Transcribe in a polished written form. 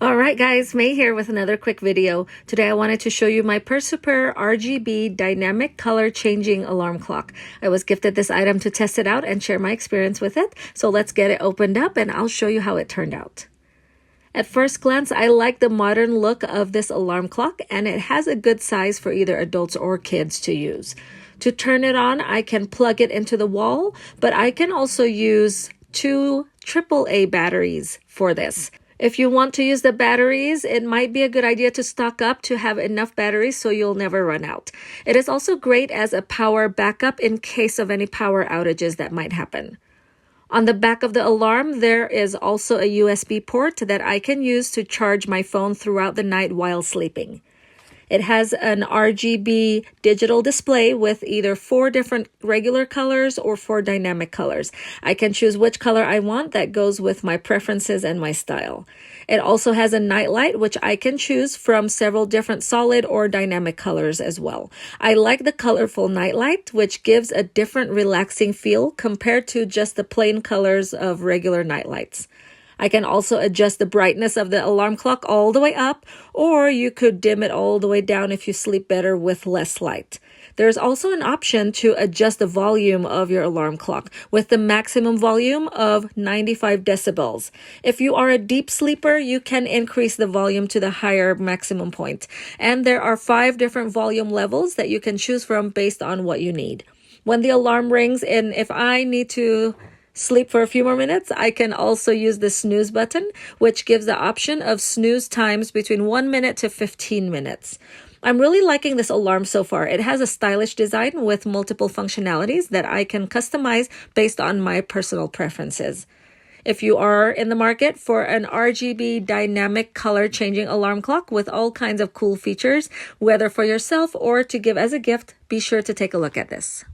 Alright guys, May here with another quick video. Today I wanted to show you my PERSUPER RGB dynamic color changing alarm clock. I was gifted this item to test it out and share my experience with it. So let's get it opened up and I'll show you how it turned out. At first glance, I like the modern look of this alarm clock and it has a good size for either adults or kids to use. To turn it on, I can plug it into the wall, but I can also use two AAA batteries for this. If you want to use the batteries, it might be a good idea to stock up to have enough batteries so you'll never run out. It is also great as a power backup in case of any power outages that might happen. On the back of the alarm, there is also a USB port that I can use to charge my phone throughout the night while sleeping. It has an RGB digital display with either 4 different regular colors or 4 dynamic colors. I can choose which color I want that goes with my preferences and my style. It also has a night light, which I can choose from several different solid or dynamic colors as well. I like the colorful night light, which gives a different relaxing feel compared to just the plain colors of regular night lights. I can also adjust the brightness of the alarm clock all the way up, or you could dim it all the way down if you sleep better with less light. There's also an option to adjust the volume of your alarm clock with the maximum volume of 95 decibels. If you are a deep sleeper, you can increase the volume to the higher maximum point. And there are 5 different volume levels that you can choose from based on what you need. When the alarm rings and if I need to sleep for a few more minutes, I can also use the snooze button, which gives the option of snooze times between 1 minute to 15 minutes. I'm really liking this alarm so far. It has a stylish design with multiple functionalities that I can customize based on my personal preferences. If you are in the market for an RGB dynamic color changing alarm clock with all kinds of cool features, whether for yourself or to give as a gift, be sure to take a look at this.